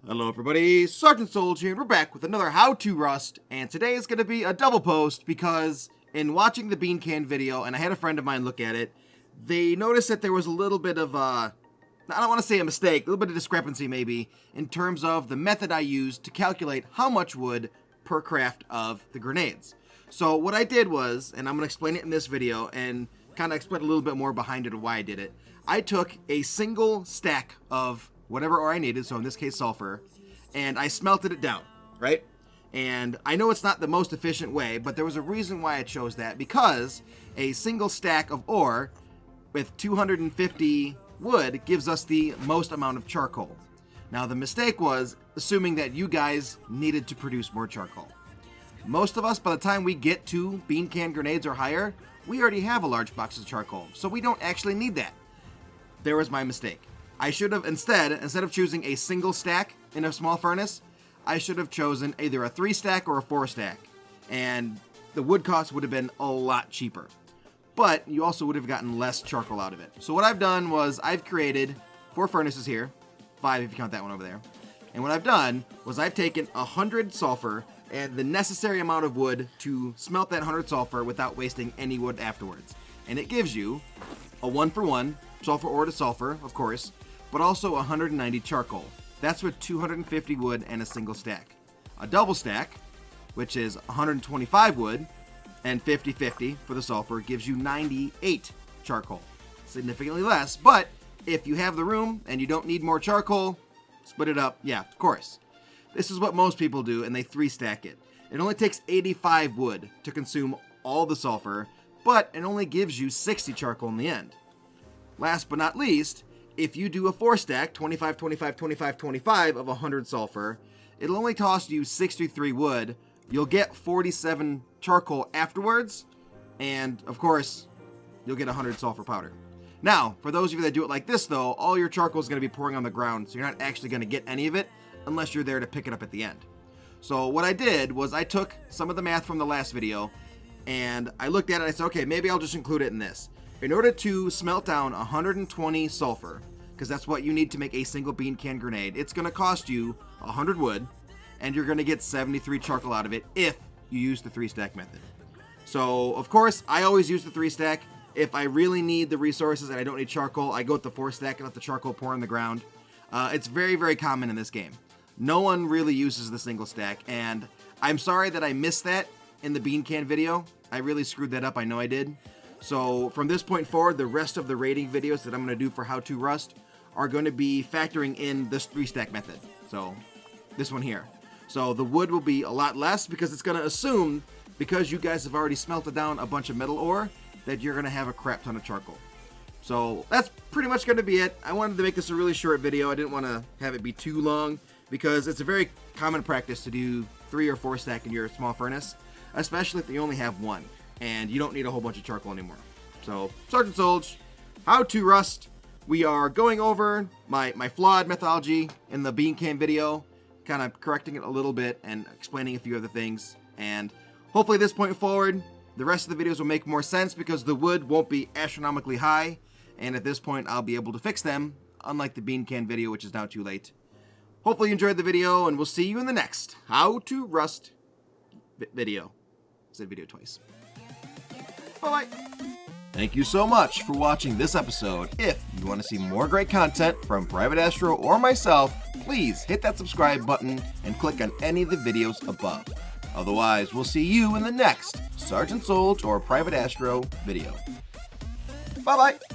Hello everybody, Sergeant Soldier, and we're back with another How to Rust, and today is going to be a double post because in watching the Beancan video, and I had a friend of mine look at it, they noticed that there was a little bit of I don't want to say a mistake, a little bit of discrepancy maybe, in terms of the method I used to calculate how much wood per craft of the grenades. So what I did was, and I'm going to explain it in this video, and kind of explain a little bit more behind it of why I did it. I took a single stack of whatever ore I needed, so in this case sulfur, and I smelted it down, right? And I know it's not the most efficient way, but there was a reason why I chose that, because a single stack of ore with 250 wood gives us the most amount of charcoal. Now the mistake was assuming that you guys needed to produce more charcoal. Most of us, by the time we get to Beancan grenades or higher, we already have a large box of charcoal, so we don't actually need that. There was my mistake. I should have instead of choosing a single stack in a small furnace, I should have chosen either a 3 stack or a 4 stack, and the wood cost would have been a lot cheaper. But you also would have gotten less charcoal out of it. So what I've done was I've created 4 furnaces here, 5 if you count that one over there. And what I've done was I've taken 100 sulfur and the necessary amount of wood to smelt that 100 sulfur without wasting any wood afterwards. And it gives you a 1-for-1 sulfur ore to sulfur, of course, but also 190 charcoal. That's with 250 wood and a single stack. A double stack, which is 125 wood and 50-50 for the sulfur, gives you 98 charcoal. Significantly less, but if you have the room and you don't need more charcoal, split it up. Yeah, of course. This is what most people do, and they 3-stack it. It only takes 85 wood to consume all the sulfur, but it only gives you 60 charcoal in the end. Last but not least, if you do a 4-stack, 25, 25, 25, 25 of 100 sulfur, it'll only cost you 63 wood. You'll get 47 charcoal afterwards, and of course, you'll get 100 sulfur powder. Now, for those of you that do it like this though, all your charcoal is going to be pouring on the ground, so you're not actually going to get any of it unless you're there to pick it up at the end. So what I did was I took some of the math from the last video, and I looked at it and I said, okay, maybe I'll just include it in this. In order to smelt down 120 sulfur, because that's what you need to make a single Beancan grenade, it's going to cost you 100 wood, and you're going to get 73 charcoal out of it if you use the 3-stack method. So, of course, I always use the 3-stack. If I really need the resources and I don't need charcoal, I go with the 4-stack and let the charcoal pour on the ground. It's very, very common in this game. No one really uses the single stack, and I'm sorry that I missed that in the Beancan video. I really screwed that up, I know I did. So from this point forward, the rest of the rating videos that I'm going to do for How to Rust are going to be factoring in this 3-stack method. So this one here. So the wood will be a lot less because it's going to assume, because you guys have already smelted down a bunch of metal ore, that you're going to have a crap ton of charcoal. So that's pretty much going to be it. I wanted to make this a really short video. I didn't want to have it be too long because it's a very common practice to do 3 or 4 stack in your small furnace, especially if you only have one and you don't need a whole bunch of charcoal anymore. So, Sergeant Solge, How to Rust. We are going over my flawed methodology in the Beancan video, kind of correcting it a little bit and explaining a few other things. And hopefully this point forward, the rest of the videos will make more sense because the wood won't be astronomically high. And at this point, I'll be able to fix them, unlike the Beancan video, which is now too late. Hopefully you enjoyed the video, and we'll see you in the next How to Rust video. I said video twice. Bye-bye. Thank you so much for watching this episode. If you want to see more great content from Private Astro or myself, please hit that subscribe button and click on any of the videos above. Otherwise, we'll see you in the next Sergeant Solge or Private Astro video. Bye-bye.